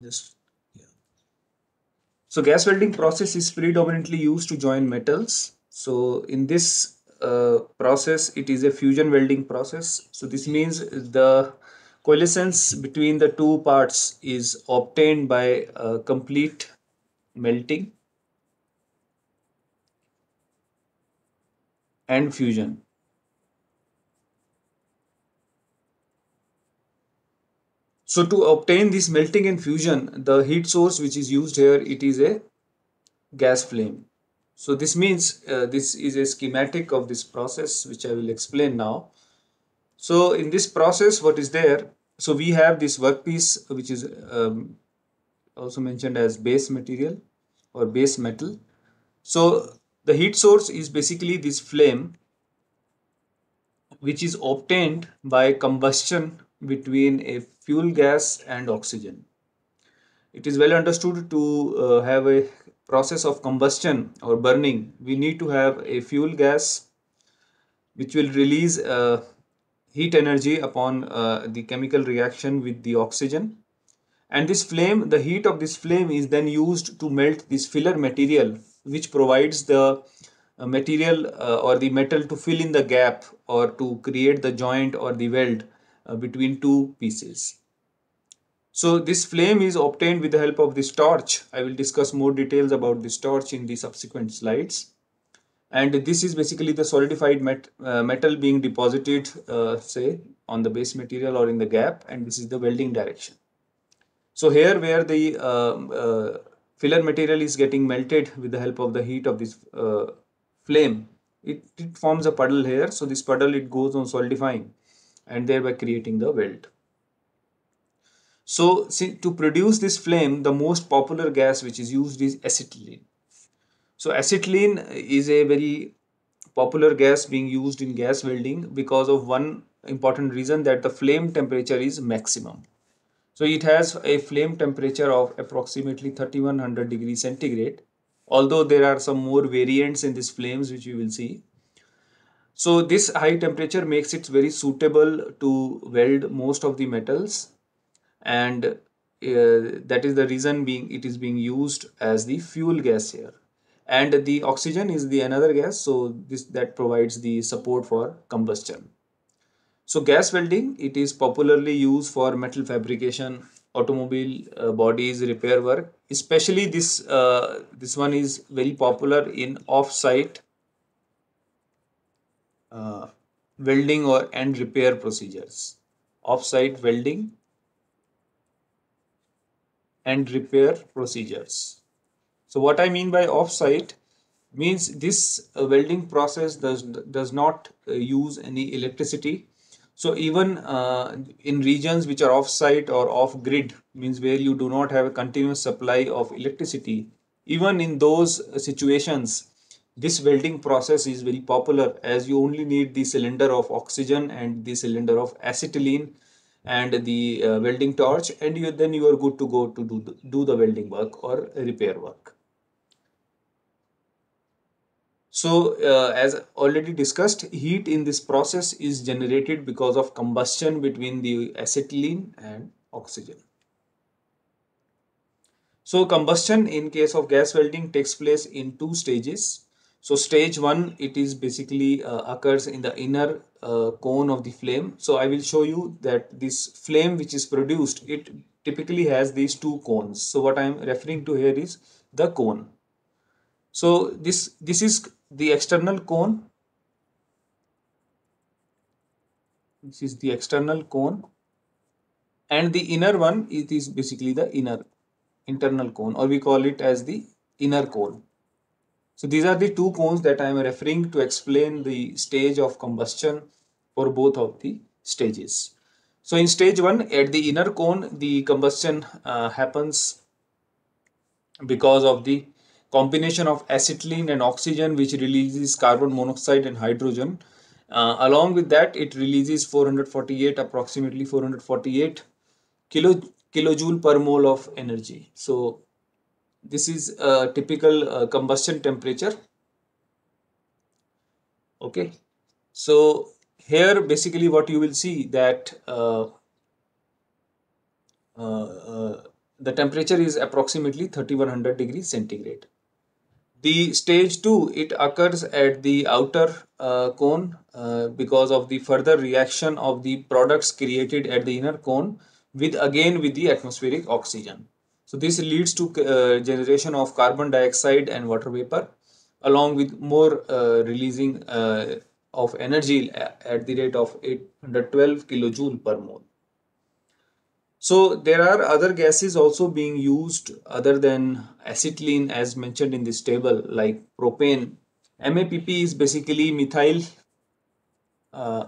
Just yeah. So gas welding process is predominantly used to join metals. So in this process, it is a fusion welding process. So this means the coalescence between the two parts is obtained by complete melting and fusion. So to obtain this melting and fusion, the heat source which is used here, it is a gas flame. So this means this is a schematic of this process which I will explain now. So in this process, what is there? So we have this workpiece which is also mentioned as base material or base metal. So the heat source is basically this flame which is obtained by combustion between a fuel gas and oxygen. It is well understood to have a process of combustion or burning. We need to have a fuel gas which will release heat energy upon the chemical reaction with the oxygen. And this flame, the heat of this flame is then used to melt this filler material, which provides the material or the metal to fill in the gap or to create the joint or the weld between two pieces. So this flame is obtained with the help of this torch. I will discuss more details about this torch in the subsequent slides. And this is basically the solidified metal being deposited, say, on the base material or in the gap, and this is the welding direction. So here where the filler material is getting melted with the help of the heat of this flame, it forms a puddle here. So this puddle, it goes on solidifying and thereby creating the weld. So see, to produce this flame, the most popular gas which is used is acetylene. So acetylene is a very popular gas being used in gas welding because of one important reason, that the flame temperature is maximum. So it has a flame temperature of approximately 3100 degrees centigrade, although there are some more variants in these flames which you will see. So this high temperature makes it very suitable to weld most of the metals, and that is the reason being it is being used as the fuel gas here. And the oxygen is the another gas, so this that provides the support for combustion. So gas welding, it is popularly used for metal fabrication, automobile bodies repair work. Especially this one is very popular in off-site uh, welding or and repair procedures. Off-site welding and repair procedures. So what I mean by off-site means this welding process does not use any electricity. So even in regions which are off-site or off-grid, means where you do not have a continuous supply of electricity, even in those situations, this welding process is very popular, as you only need the cylinder of oxygen and the cylinder of acetylene and the welding torch, and then you are good to go to do the welding work or repair work. So, as already discussed, heat in this process is generated because of combustion between the acetylene and oxygen. So, combustion in case of gas welding takes place in two stages. So, stage one, it is basically occurs in the inner cone of the flame. So, I will show you that this flame which is produced, it typically has these two cones. So, what I am referring to here is the cone. So, this is the external cone. This is the external cone, and the inner one, it is basically the internal cone, or we call it as the inner cone. So these are the two cones that I am referring to explain the stage of combustion for both of the stages. So in stage one, at the inner cone, the combustion happens because of the combination of acetylene and oxygen, which releases carbon monoxide and hydrogen. Along with that, it releases 448, approximately 448 kilo, kilojoule per mole of energy. So this is a typical combustion temperature. Okay. So here basically what you will see that uh, uh, The temperature is approximately 3100 degrees centigrade. The stage 2, it occurs at the outer cone because of the further reaction of the products created at the inner cone with the atmospheric oxygen. So this leads to generation of carbon dioxide and water vapor, along with more releasing of energy at the rate of 812 kilojoule per mole. So there are other gases also being used other than acetylene as mentioned in this table, like propane. MAPP is basically uh,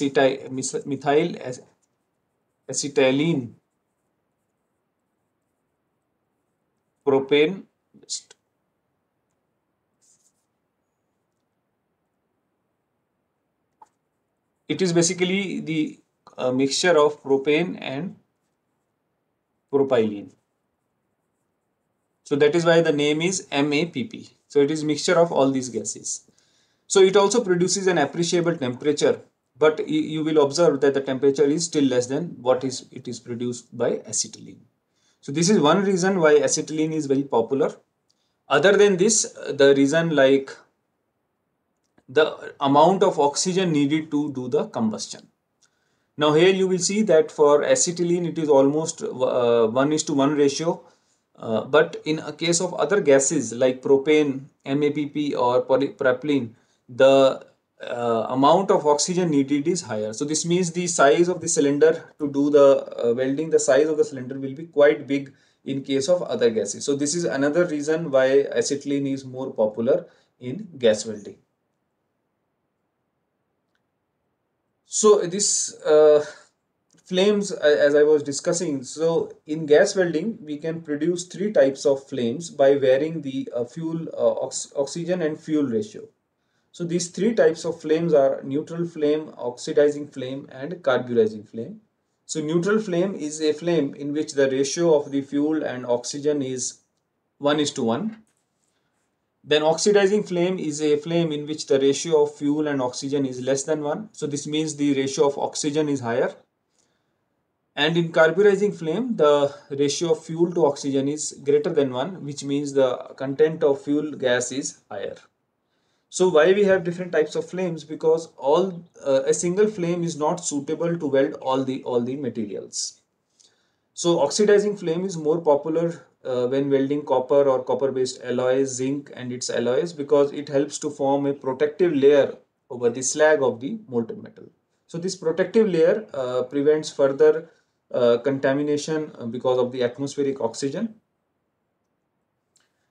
methyl acetylene propane. It is basically the mixture of propane and propylene. So that is why the name is MAPP. So it is mixture of all these gases. So it also produces an appreciable temperature, but you will observe that the temperature is still less than what is it is produced by acetylene. So this is one reason why acetylene is very popular. Other than this, the reason like the amount of oxygen needed to do the combustion. Now here you will see that for acetylene it is almost 1 is to 1 ratio. But in a case of other gases like propane, MAPP or propylene, the amount of oxygen needed is higher. So this means the size of the cylinder to do the welding, the size of the cylinder will be quite big in case of other gases. So this is another reason why acetylene is more popular in gas welding. So this flames, as I was discussing, so in gas welding we can produce three types of flames by varying the fuel oxygen and fuel ratio. So these three types of flames are neutral flame, oxidizing flame and carburizing flame. So neutral flame is a flame in which the ratio of the fuel and oxygen is 1 is to 1. Then oxidizing flame is a flame in which the ratio of fuel and oxygen is less than 1. So this means the ratio of oxygen is higher. And in carburizing flame, the ratio of fuel to oxygen is greater than 1, which means the content of fuel gas is higher. So why we have different types of flames? Because a single flame is not suitable to weld all the materials. So oxidizing flame is more popular when welding copper or copper-based alloys, zinc and its alloys, because it helps to form a protective layer over the slag of the molten metal. So this protective layer prevents further contamination because of the atmospheric oxygen.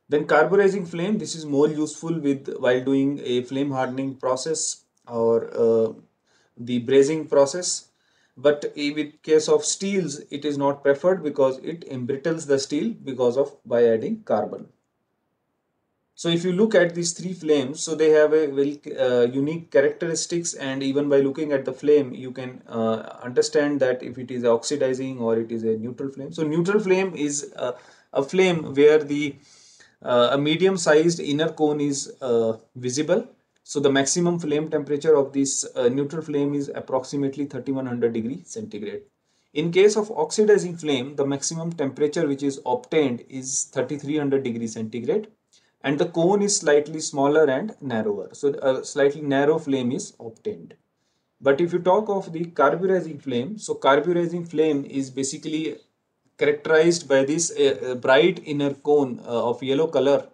Then carburizing flame, this is more useful with while doing a flame hardening process or the brazing process. But with case of steels, it is not preferred because it embrittles the steel because of by adding carbon. So if you look at these three flames, so they have a very unique characteristics, and even by looking at the flame, you can understand that if it is oxidizing or it is a neutral flame. So neutral flame is a flame where the a medium sized inner cone is visible. So the maximum flame temperature of this neutral flame is approximately 3100 degrees centigrade. In case of oxidizing flame, the maximum temperature which is obtained is 3300 degrees centigrade, and the cone is slightly smaller and narrower. So a slightly narrow flame is obtained. But if you talk of the carburizing flame, so carburizing flame is basically characterized by this bright inner cone of yellow color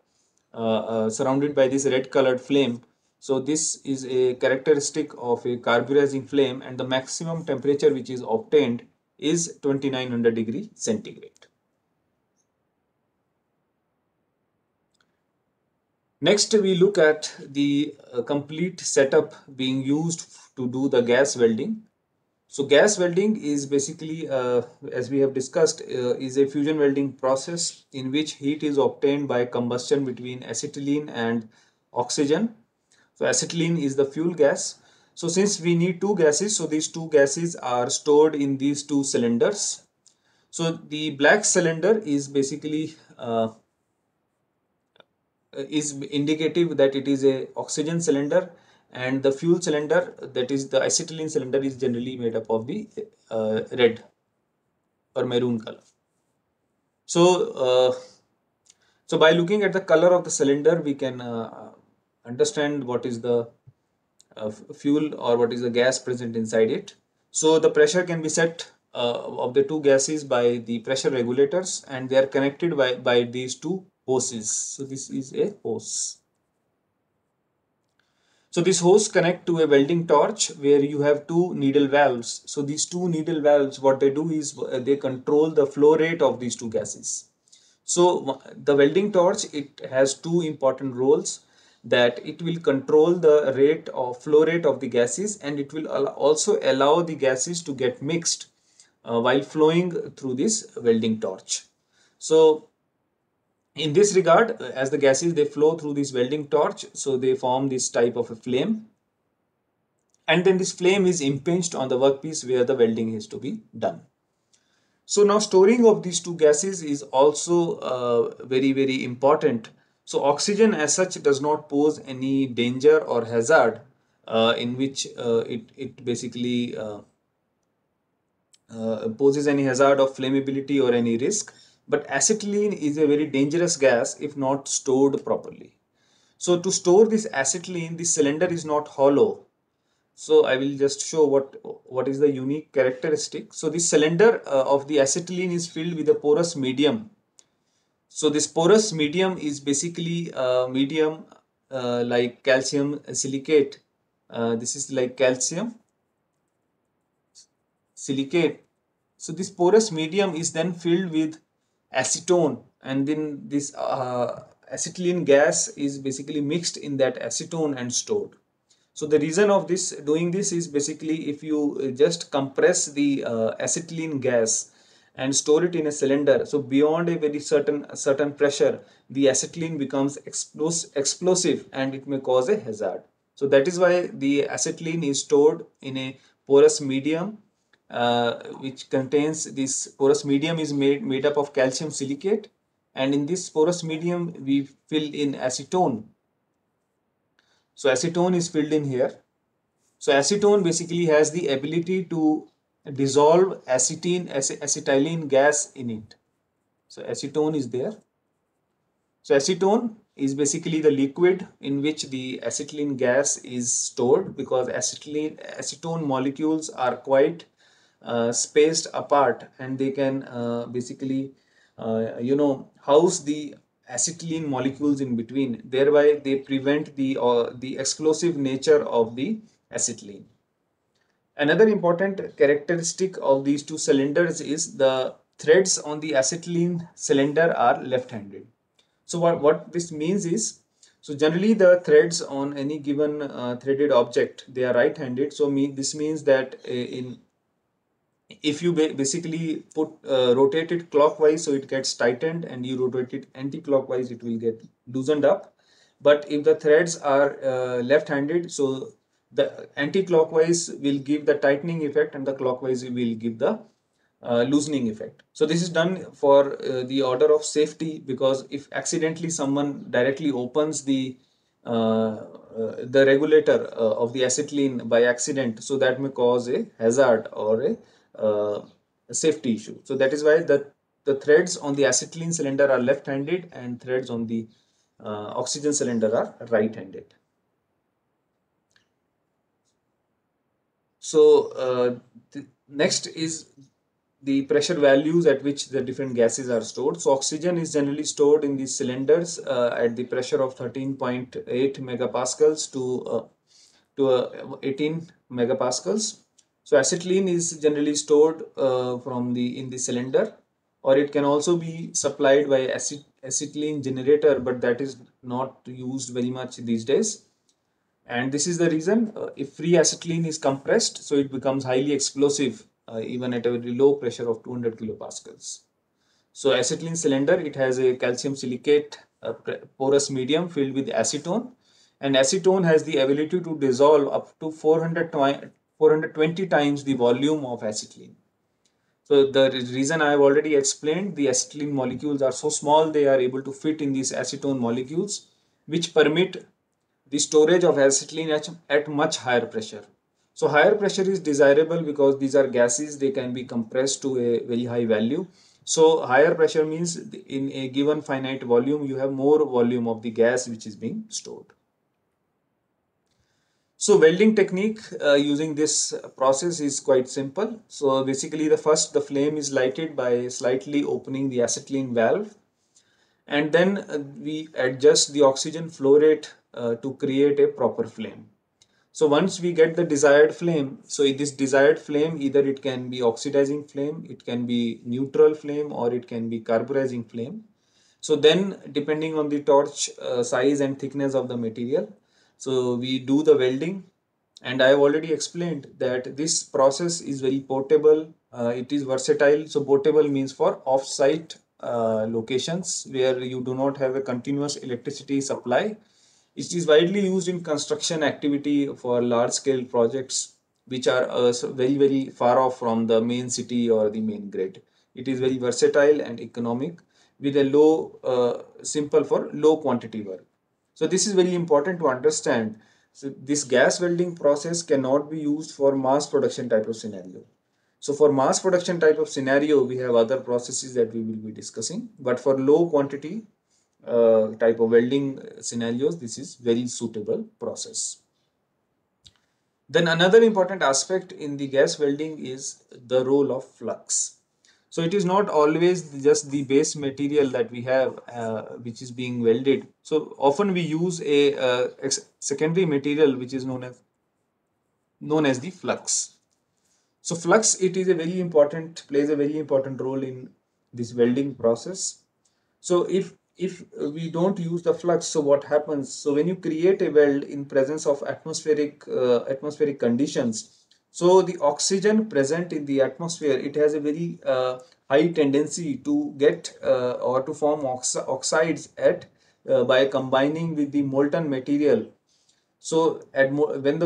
surrounded by this red colored flame. So this is a characteristic of a carburizing flame, and the maximum temperature which is obtained is 2900 degree centigrade. Next, we look at the complete setup being used to do the gas welding. So gas welding is basically, as we have discussed, is a fusion welding process in which heat is obtained by combustion between acetylene and oxygen. So acetylene is the fuel gas. So since we need two gases, so these two gases are stored in these two cylinders. So the black cylinder is basically is indicative that it is a oxygen cylinder, and the fuel cylinder, that is the acetylene cylinder, is generally made up of the red or maroon color. So so by looking at the color of the cylinder, we can understand what is the fuel or what is the gas present inside it. So the pressure can be set of the two gases by the pressure regulators, and they are connected by these two hoses. So this is a hose. So this hose connect to a welding torch where you have two needle valves. So these two needle valves, what they do is they control the flow rate of these two gases. So the welding torch, it has two important roles, that it will control the rate of flow rate of the gases, and it will also allow the gases to get mixed while flowing through this welding torch. So in this regard, as the gases they flow through this welding torch, so they form this type of a flame, and then this flame is impinged on the workpiece where the welding is to be done. So now storing of these two gases is also very important. So oxygen as such does not pose any danger or hazard in which it basically poses any hazard of flammability or any risk. But acetylene is a very dangerous gas if not stored properly. So to store this acetylene, the cylinder is not hollow. So I will just show what is the unique characteristic. So this cylinder of the acetylene is filled with a porous medium. So this porous medium is basically a medium like calcium silicate. This is like calcium silicate. So this porous medium is then filled with acetone, and then this acetylene gas is basically mixed in that acetone and stored. So the reason of this doing this is basically if you just compress the acetylene gas and store it in a cylinder, so beyond a very certain pressure, the acetylene becomes explosive and it may cause a hazard. So that is why the acetylene is stored in a porous medium, which contains this porous medium is made up of calcium silicate, and in this porous medium we fill in acetone. So acetone is filled in here. So acetone basically has the ability to dissolve acetylene gas in it. So acetone is there. So acetone is basically the liquid in which the acetylene gas is stored, because acetone molecules are quite spaced apart, and they can basically house the acetylene molecules in between. Thereby they prevent the explosive nature of the acetylene. Another important characteristic of these two cylinders is the threads on the acetylene cylinder are left-handed. So what this means is, so generally the threads on any given threaded object, they are right-handed. So this means that in if you basically put rotate it clockwise, so it gets tightened, and you rotate it anti-clockwise, it will get loosened up. But if the threads are left-handed, so the anti-clockwise will give the tightening effect and the clockwise will give the loosening effect. So this is done for the order of safety, because if accidentally someone directly opens the regulator of the acetylene by accident, so that may cause a hazard or a safety issue. So that is why the threads on the acetylene cylinder are left-handed and threads on the oxygen cylinder are right-handed. So next is the pressure values at which the different gases are stored. So oxygen is generally stored in these cylinders at the pressure of 13.8 megapascals to 18 megapascals. So acetylene is generally stored from the in the cylinder, or it can also be supplied by acetylene generator, but that is not used very much these days. And this is the reason, if free acetylene is compressed, so it becomes highly explosive even at a very low pressure of 200 kilopascals. So acetylene cylinder, it has a calcium silicate porous medium filled with acetone, and acetone has the ability to dissolve up to 420 times the volume of acetylene. So the reason I have already explained, the acetylene molecules are so small, they are able to fit in these acetone molecules, which permit the storage of acetylene at much higher pressure. So higher pressure is desirable because these are gases, they can be compressed to a very high value. So higher pressure means in a given finite volume you have more volume of the gas which is being stored. So welding technique using this process is quite simple. So basically the flame is lighted by slightly opening the acetylene valve, and then we adjust the oxygen flow rate to create a proper flame. So once we get the desired flame, so in this desired flame, either it can be oxidizing flame, it can be neutral flame, or it can be carburizing flame. So then depending on the torch size and thickness of the material, so we do the welding. And I have already explained that this process is very portable, it is versatile. So portable means for off-site locations where you do not have a continuous electricity supply. It is widely used in construction activity for large scale projects which are very far off from the main city or the main grid. It is very versatile and economic with a simple for low quantity work. So this is very important to understand. So this gas welding process cannot be used for mass production type of scenario. So for mass production type of scenario, we have other processes that we will be discussing. But for low quantity type of welding scenarios, this is very suitable process. Then another important aspect in the gas welding is the role of flux. So it is not always just the base material that we have which is being welded. So often we use a secondary material which is known as the flux. So flux, it is a very important, plays a very important role in this welding process. So if we don't use the flux, so what happens? So when you create a weld in presence of atmospheric conditions, so the oxygen present in the atmosphere, it has a very high tendency to get or to form oxides at by combining with the molten material. So when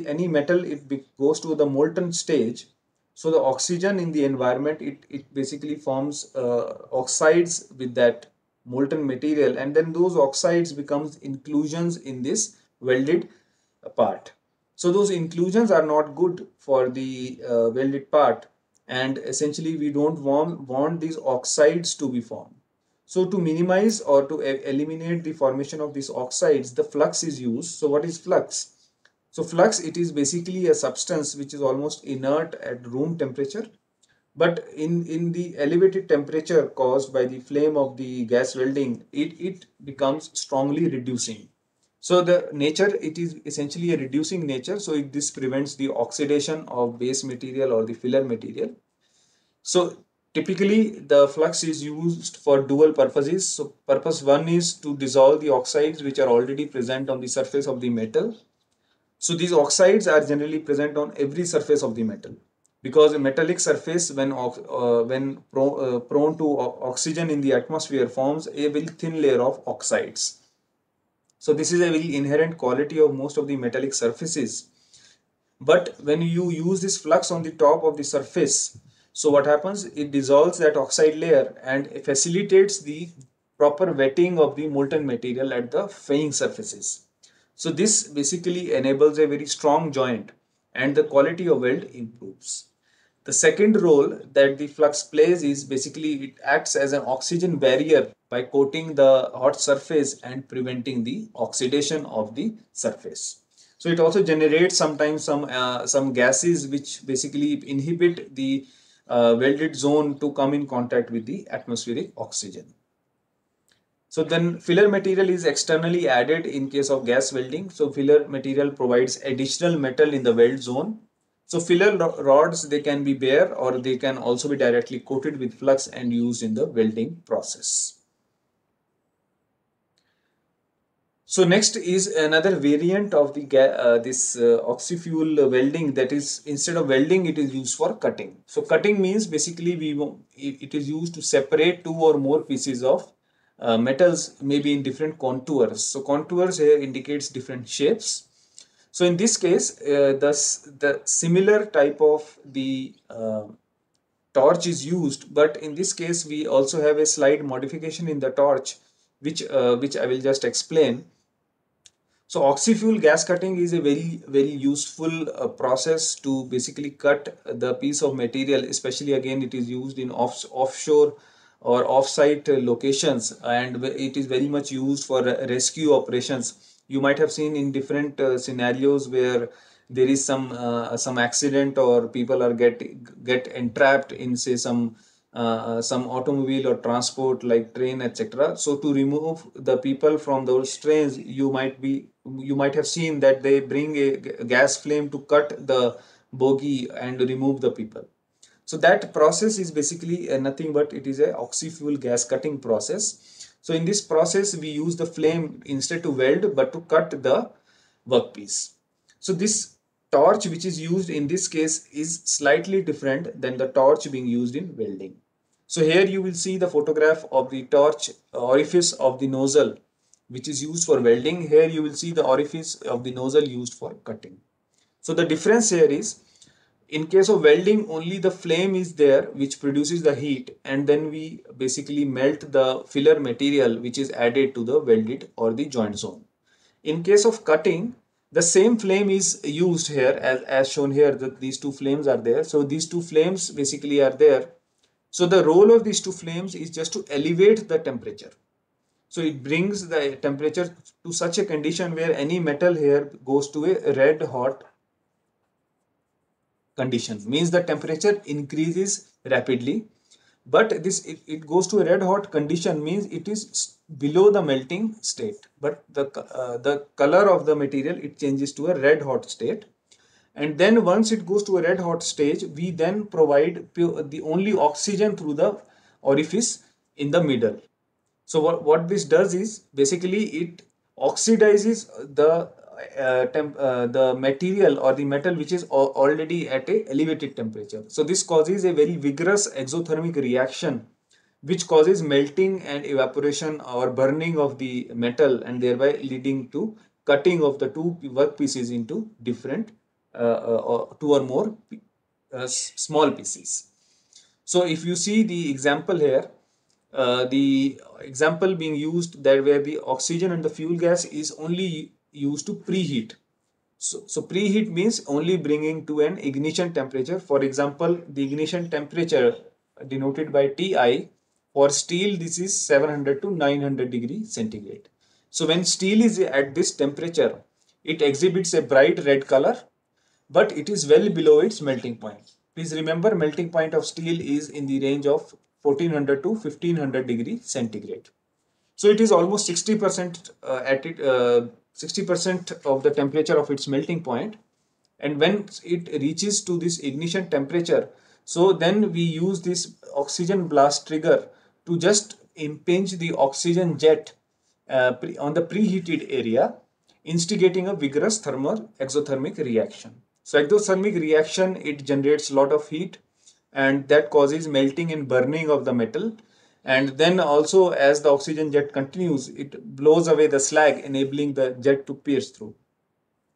any metal goes to the molten stage, so the oxygen in the environment, it basically forms oxides with that molten material, and then those oxides becomes inclusions in this welded part. So those inclusions are not good for the welded part, and essentially we don't want these oxides to be formed. So to minimize or to eliminate the formation of these oxides, the flux is used. So what is flux? So flux, it is basically a substance which is almost inert at room temperature, but in the elevated temperature caused by the flame of the gas welding, it becomes strongly reducing. So the nature, it is essentially a reducing nature. So this prevents the oxidation of base material or the filler material. So typically the flux is used for dual purposes. So purpose one is to dissolve the oxides which are already present on the surface of the metal. So these oxides are generally present on every surface of the metal, because a metallic surface when prone to oxygen in the atmosphere forms a very thin layer of oxides. So this is a very inherent quality of most of the metallic surfaces. But when you use this flux on the top of the surface, so what happens? It dissolves that oxide layer and facilitates the proper wetting of the molten material at the faying surfaces. So this basically enables a very strong joint and the quality of weld improves. The second role that the flux plays is basically it acts as an oxygen barrier by coating the hot surface and preventing the oxidation of the surface. So it also generates sometimes some gases which basically inhibit the welded zone to come in contact with the atmospheric oxygen. So then filler material is externally added in case of gas welding. So filler material provides additional metal in the weld zone. So filler rods, they can be bare or they can also be directly coated with flux and used in the welding process. So next is another variant of the this oxy-fuel welding, that is instead of welding it is used for cutting. So cutting means basically it is used to separate two or more pieces of metals maybe in different contours. So contours here indicates different shapes. So in this case the similar type of the torch is used, but in this case we also have a slight modification in the torch which I will just explain. So oxy-fuel gas cutting is a very useful process to basically cut the piece of material. Especially again, it is used in offshore or off-site locations, and it is very much used for rescue operations. You might have seen in different scenarios where there is some accident, or people are get entrapped in, say, some automobile or transport like train, etc. So to remove the people from those trains, you might have seen that they bring a gas flame to cut the bogie and remove the people. So that process is basically nothing but it is a oxy-fuel gas cutting process. So in this process, we use the flame instead to weld, but to cut the workpiece. So this torch which is used in this case is slightly different than the torch being used in welding. So here you will see the photograph of the torch orifice of the nozzle which is used for welding. Here you will see the orifice of the nozzle used for cutting. So the difference here is, in case of welding, only the flame is there which produces the heat, and then we basically melt the filler material which is added to the welded or the joint zone. In case of cutting, the same flame is used here as shown here, that these two flames are there. So these two flames basically are there. So the role of these two flames is just to elevate the temperature. So it brings the temperature to such a condition where any metal here goes to a red hot condition, means the temperature increases rapidly. But this, if it goes to a red hot condition, means it is below the melting state, but the color of the material, it changes to a red hot state. And then once it goes to a red hot stage, we then provide the only oxygen through the orifice in the middle. So what this does is basically it oxidizes the material or the metal which is already at a elevated temperature. So this causes a very vigorous exothermic reaction which causes melting and evaporation or burning of the metal, and thereby leading to cutting of the two workpieces into different or two or more small pieces. So if you see the example here, the example being used there where the oxygen and the fuel gas is only used to preheat. So preheat means only bringing to an ignition temperature. For example, the ignition temperature denoted by Ti, for steel this is 700 to 900 degree centigrade. So when steel is at this temperature, it exhibits a bright red color, but it is well below its melting point. Please remember, melting point of steel is in the range of 1400 to 1500 degree centigrade. So it is almost 60% at it 60% of the temperature of its melting point. And when it reaches to this ignition temperature, so then we use this oxygen blast trigger to just impinge the oxygen jet on the preheated area, instigating a vigorous thermal exothermic reaction. So exothermic reaction, it generates a lot of heat, and that causes melting and burning of the metal. And then also, as the oxygen jet continues, it blows away the slag, enabling the jet to pierce through.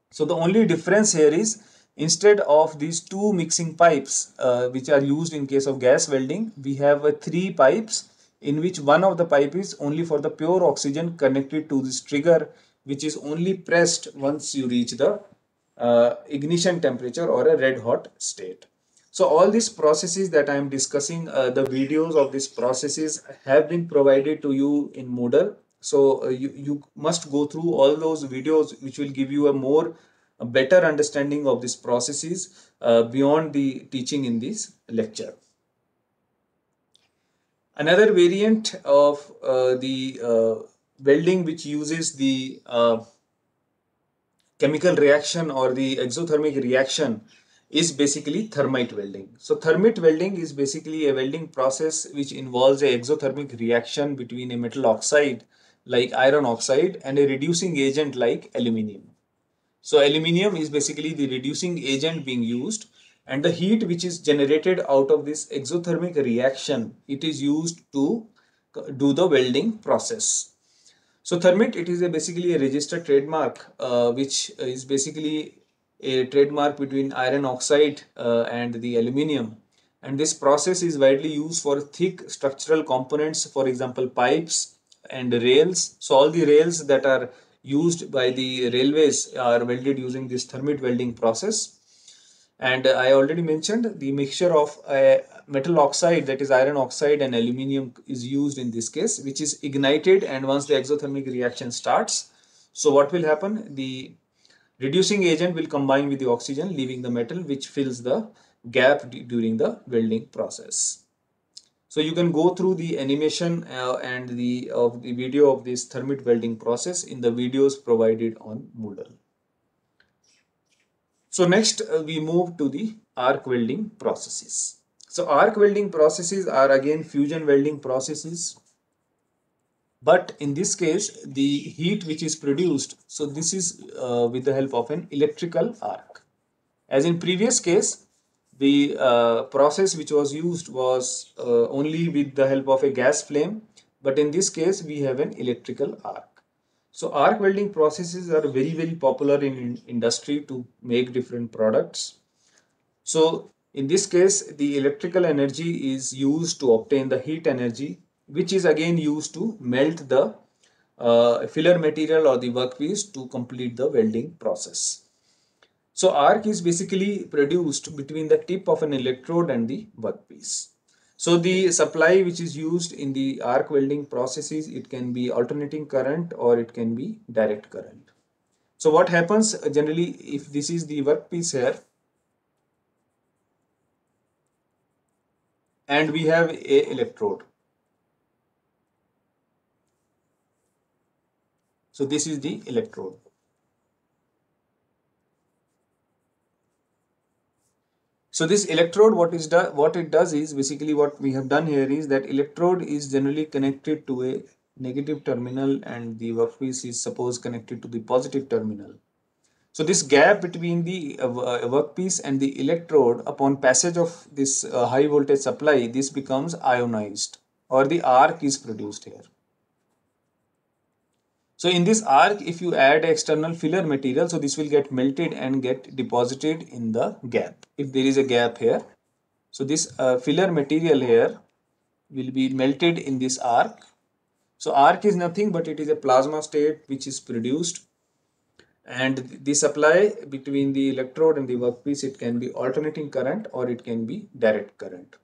So the only difference here is, instead of these two mixing pipes which are used in case of gas welding, we have three pipes, in which one of the pipe is only for the pure oxygen connected to this trigger, which is only pressed once you reach the ignition temperature or a red hot state. So all these processes that I am discussing, the videos of these processes have been provided to you in Moodle. So you must go through all those videos, which will give you a better understanding of these processes beyond the teaching in this lecture. Another variant of the welding which uses the chemical reaction or the exothermic reaction is basically thermite welding. So thermite welding is basically a welding process which involves a exothermic reaction between a metal oxide like iron oxide and a reducing agent like aluminium. So aluminium is basically the reducing agent being used, and the heat which is generated out of this exothermic reaction, it is used to do the welding process. So thermit, it is basically a registered trademark, which is basically a trademark between iron oxide and the aluminium. And this process is widely used for thick structural components, for example, pipes and rails. So all the rails that are used by the railways are welded using this thermit welding process. And I already mentioned the mixture of metal oxide, that is iron oxide, and aluminium is used in this case, which is ignited. And once the exothermic reaction starts, so what will happen? The reducing agent will combine with the oxygen, leaving the metal, which fills the gap during the welding process. So you can go through the animation and the video of this thermit welding process in the videos provided on Moodle. So next we move to the arc welding processes. So arc welding processes are again fusion welding processes, but in this case the heat which is produced, so this is with the help of an electrical arc. As in previous case, the process which was used was only with the help of a gas flame, but in this case we have an electrical arc. So arc welding processes are very popular in industry to make different products. So in this case, the electrical energy is used to obtain the heat energy, which is again used to melt the filler material or the workpiece to complete the welding process. So arc is basically produced between the tip of an electrode and the workpiece. So the supply which is used in the arc welding processes, it can be alternating current or it can be direct current. So what happens generally, if this is the workpiece here and we have a electrode. So this is the electrode. So this electrode, what it does is basically what we have done here is that electrode is generally connected to a negative terminal and the workpiece is suppose connected to the positive terminal. So this gap between the workpiece and the electrode, upon passage of this high voltage supply, this becomes ionized or the arc is produced here. So in this arc, if you add external filler material, so this will get melted and get deposited in the gap. If there is a gap here, so this filler material here will be melted in this arc. So arc is nothing but it is a plasma state which is produced, and the supply between the electrode and the workpiece, it can be alternating current or it can be direct current.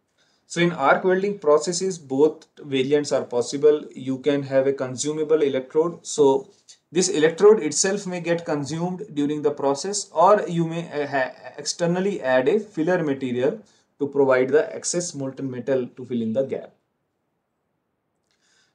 So in arc welding processes, both variants are possible. You can have a consumable electrode. So this electrode itself may get consumed during the process, or you may externally add a filler material to provide the excess molten metal to fill in the gap.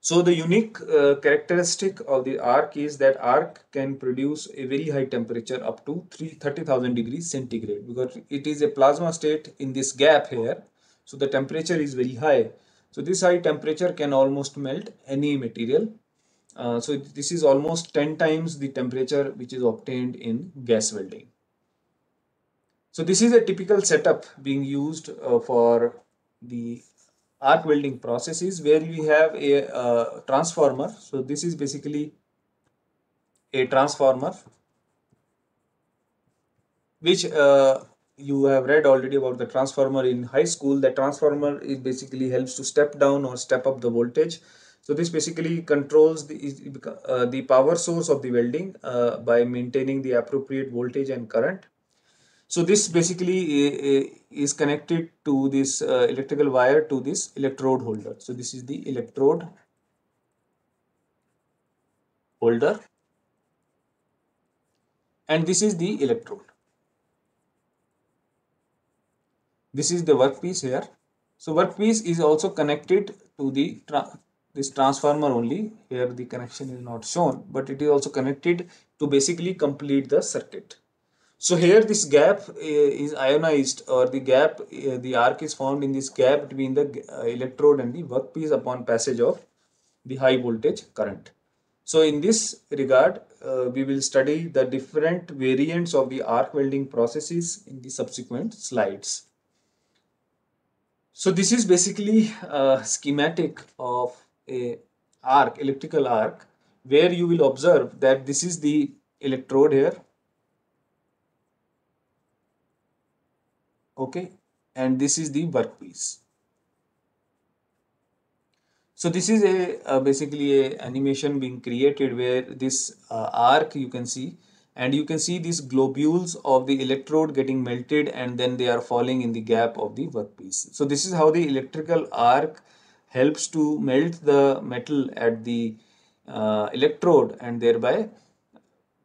So the unique characteristic of the arc is that arc can produce a very high temperature up to 30,000 degrees centigrade, because it is a plasma state in this gap here. So the temperature is very high. So this high temperature can almost melt any material. So this is almost 10 times the temperature which is obtained in gas welding. So this is a typical setup being used for the arc welding processes, where we have a transformer. So this is basically a transformer which you have read already about the transformer in high school. The transformer is basically helps to step down or step up the voltage. So this basically controls the power source of the welding by maintaining the appropriate voltage and current. So this basically is connected to this electrical wire to this electrode holder. So this is the electrode holder and this is the electrode. This is the workpiece here. So workpiece is also connected to the this transformer only. Here the connection is not shown, but it is also connected to basically complete the circuit. So here this gap is ionized, or the gap, the arc is found in this gap between the electrode and the workpiece upon passage of the high voltage current. So in this regard, we will study the different variants of the arc welding processes in the subsequent slides. So this is basically a schematic of a electrical arc, where you will observe that this is the electrode here, okay, and this is the workpiece. So this is a basically a animation being created where this arc you can see, and you can see these globules of the electrode getting melted and then they are falling in the gap of the workpiece. So this is how the electrical arc helps to melt the metal at the electrode, and thereby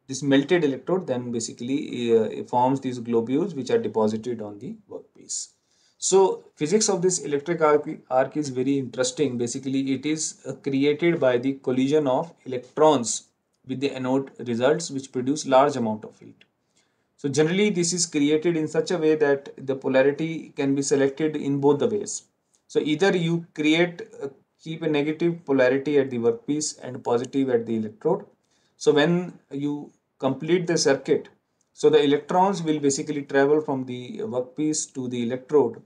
this melted electrode then basically forms these globules which are deposited on the workpiece. So physics of this electric arc is very interesting. Basically, it is created by the collision of electrons with the anode results which produce large amount of heat. So generally this is created in such a way that the polarity can be selected in both the ways. So either you keep a negative polarity at the workpiece and positive at the electrode. So when you complete the circuit, so the electrons will basically travel from the workpiece to the electrode,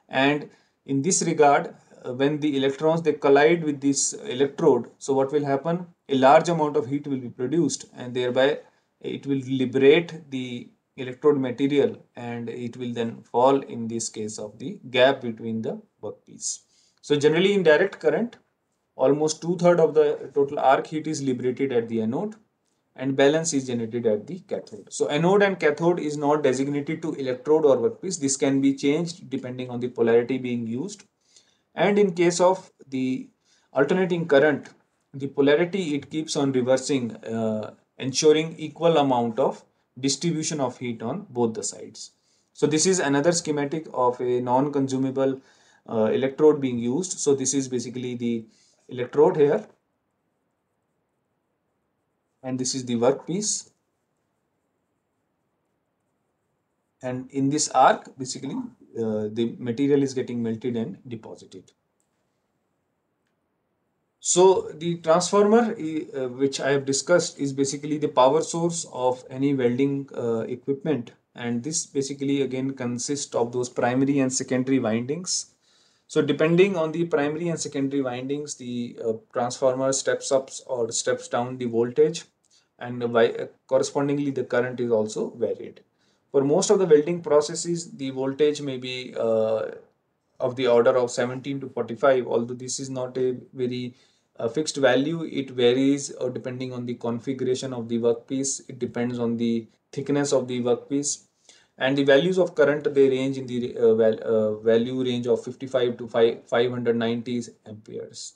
and in this regard when the electrons they collide with this electrode, so what will happen, a large amount of heat will be produced and thereby it will liberate the electrode material and it will then fall in this case of the gap between the workpiece. So generally in direct current, almost two-thirds of the total arc heat is liberated at the anode and balance is generated at the cathode. So anode and cathode is not designated to electrode or workpiece. This can be changed depending on the polarity being used. And in case of the alternating current, the polarity it keeps on reversing, ensuring equal amount of distribution of heat on both the sides. So this is another schematic of a non-consumable electrode being used. So this is basically the electrode here, and this is the workpiece. And in this arc, basically, the material is getting melted and deposited. So the transformer, which I have discussed, is basically the power source of any welding equipment, and this basically again consists of those primary and secondary windings. So depending on the primary and secondary windings, the transformer steps up or steps down the voltage, and correspondingly the current is also varied. For most of the welding processes, the voltage may be of the order of 17 to 45, although this is not a very fixed value. It varies depending on the configuration of the workpiece. It depends on the thickness of the workpiece, and the values of current they range in the value range of 55 to 590 amperes.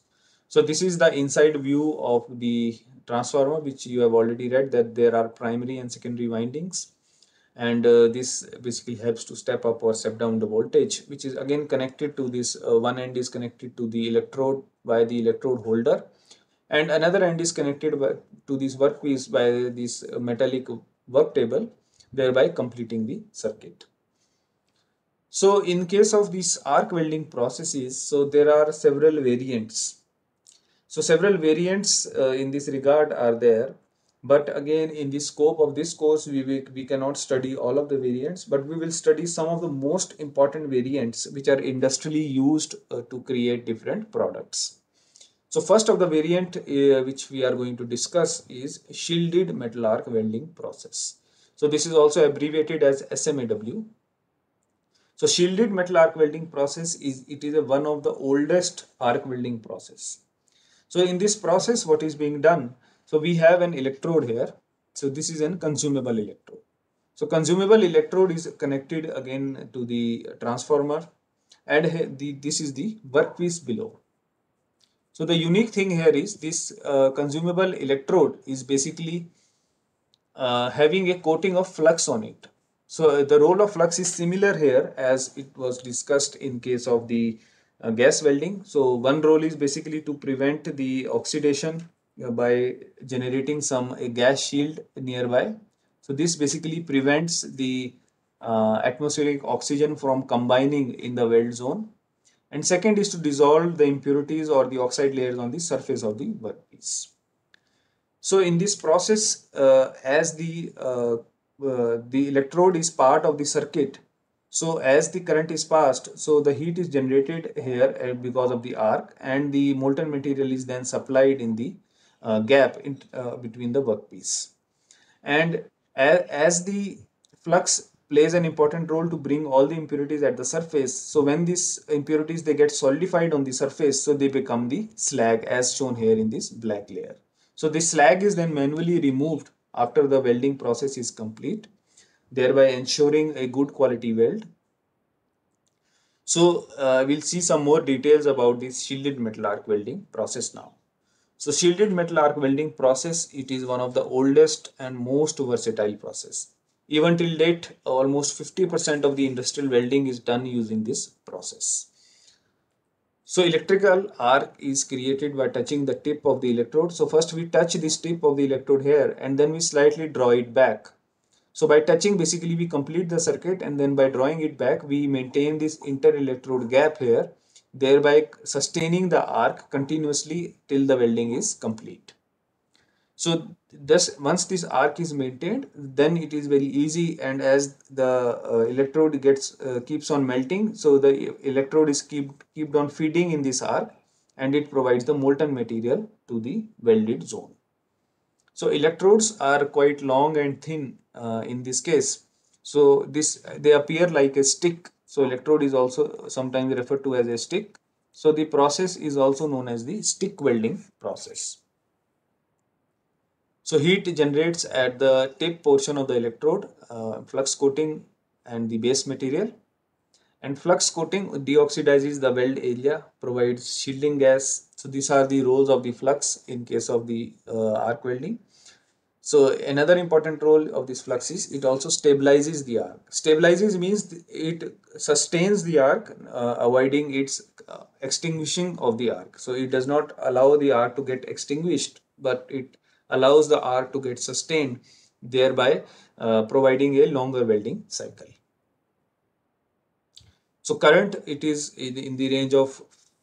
So this is the inside view of the transformer, which you have already read that there are primary and secondary windings, and this basically helps to step up or step down the voltage, which is again connected to this one end is connected to the electrode by the electrode holder, and another end is connected to this workpiece by this metallic work table, thereby completing the circuit. So in case of these arc welding processes, so there are several variants. So several variants in this regard are there, but again in the scope of this course we cannot study all of the variants, but we will study some of the most important variants which are industrially used to create different products. So first of the variant which we are going to discuss is shielded metal arc welding process. So this is also abbreviated as SMAW. So shielded metal arc welding process is one of the oldest arc welding process. So in this process, what is being done? So we have an electrode here. So this is an consumable electrode. So consumable electrode is connected again to the transformer, and this is the workpiece below. So the unique thing here is this consumable electrode is basically having a coating of flux on it. So the role of flux is similar here as it was discussed in case of the gas welding. So one role is basically to prevent the oxidation by generating some a gas shield nearby. So this basically prevents the atmospheric oxygen from combining in the weld zone. And second is to dissolve the impurities or the oxide layers on the surface of the workpiece. So in this process, as the electrode is part of the circuit, so as the current is passed, so the heat is generated here because of the arc, and the molten material is then supplied in the gap between the workpiece. And as the flux plays an important role to bring all the impurities at the surface. So when these impurities they get solidified on the surface, so they become the slag as shown here in this black layer. So this slag is then manually removed after the welding process is complete, thereby ensuring a good quality weld. So we'll see some more details about this shielded metal arc welding process now. So shielded metal arc welding process, it is one of the oldest and most versatile process. Even till date, almost 50% of the industrial welding is done using this process. So electrical arc is created by touching the tip of the electrode. So first we touch this tip of the electrode here and then we slightly draw it back. So by touching, basically we complete the circuit, and then by drawing it back, we maintain this inter-electrode gap here, thereby sustaining the arc continuously till the welding is complete. So thus once this arc is maintained, then it is very easy, and as the electrode gets keeps on melting, so the electrode is kept on feeding in this arc, and it provides the molten material to the welded zone. So electrodes are quite long and thin in this case. So this they appear like a stick. So electrode is also sometimes referred to as a stick. So the process is also known as the stick welding process. So heat generates at the tip portion of the electrode, flux coating and the base material. And flux coating deoxidizes the weld area, provides shielding gas. So these are the roles of the flux in case of the arc welding. So another important role of this flux is it also stabilizes the arc. Stabilizes means it sustains the arc, avoiding its extinguishing of the arc. So it does not allow the arc to get extinguished, but it allows the arc to get sustained, thereby providing a longer welding cycle. So current, it is in the range of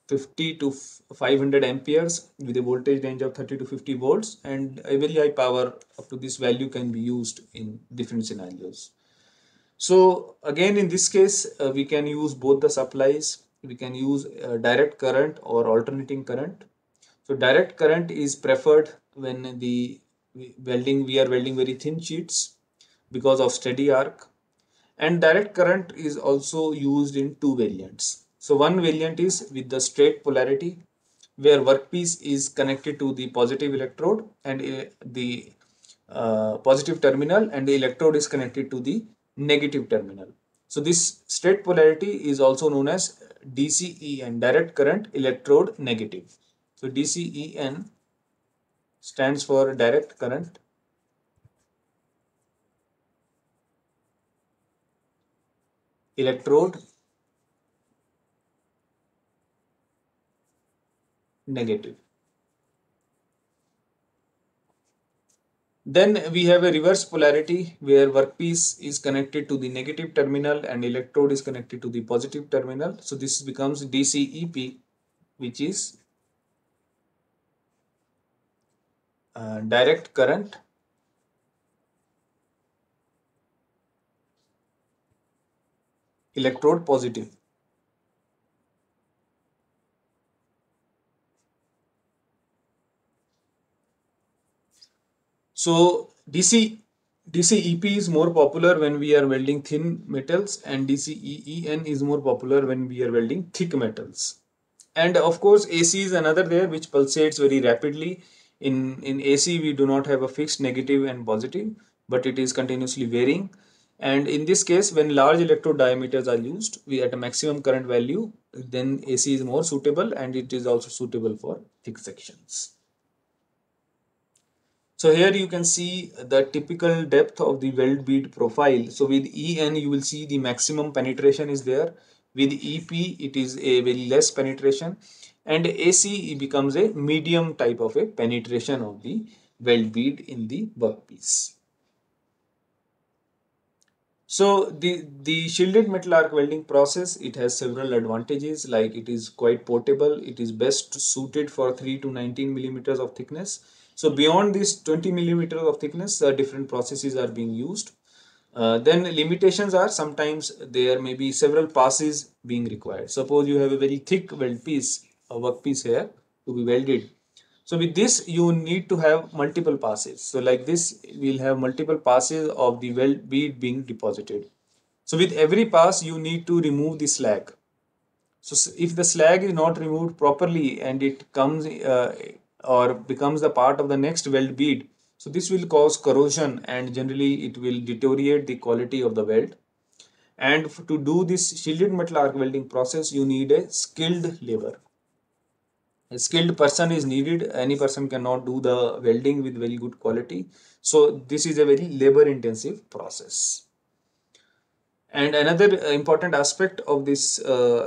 50 to 500 amperes with a voltage range of 30 to 50 volts, and a very high power up to this value can be used in different scenarios. So again in this case we can use both the supplies. We can use direct current or alternating current. So direct current is preferred when the welding we are welding very thin sheets because of steady arc. And direct current is also used in two variants. So one variant is with the straight polarity, where workpiece is connected to the positive electrode and the positive terminal, and the electrode is connected to the negative terminal. So this straight polarity is also known as DCEN, direct current electrode negative. So DCEN stands for direct current electrode negative. Then we have a reverse polarity where workpiece is connected to the negative terminal and electrode is connected to the positive terminal. So this becomes DCEP, which is direct current electrode positive. So DCEP is more popular when we are welding thin metals, and DCEEN is more popular when we are welding thick metals. And of course AC is another there which pulsates very rapidly. In AC we do not have a fixed negative and positive, but it is continuously varying. And in this case, when large electrode diameters are used, we at a maximum current value, then AC is more suitable, and it is also suitable for thick sections. So here you can see the typical depth of the weld bead profile. So with EN you will see the maximum penetration is there. With EP it is a very less penetration, and AC becomes a medium type of a penetration of the weld bead in the workpiece. So the shielded metal arc welding process, it has several advantages, like it is quite portable. It is best suited for 3 to 19 millimeters of thickness. So beyond this 20 millimeters of thickness, different processes are being used. Then limitations are sometimes there may be several passes being required. Suppose you have a very thick weld piece, a workpiece here to be welded. So with this you need to have multiple passes. So like this we'll have multiple passes of the weld bead being deposited. So with every pass you need to remove the slag. So if the slag is not removed properly and it comes or becomes the part of the next weld bead, so this will cause corrosion and generally it will deteriorate the quality of the weld. And to do this shielded metal arc welding process, you need a skilled labor. A skilled person is needed. Any person cannot do the welding with very good quality. So this is a very labor intensive process. And another important aspect of this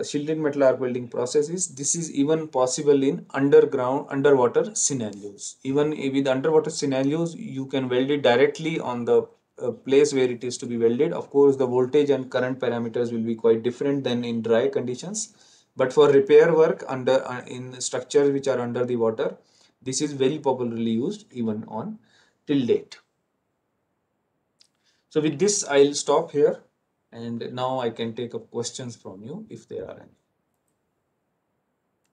shielded metal arc welding process is this is even possible in underwater scenarios. Even with underwater scenarios, you can weld it directly on the place where it is to be welded. Of course, the voltage and current parameters will be quite different than in dry conditions. But for repair work under in structures which are under the water, this is very popularly used even on till date. So with this, I'll stop here and now I can take up questions from you if there are any.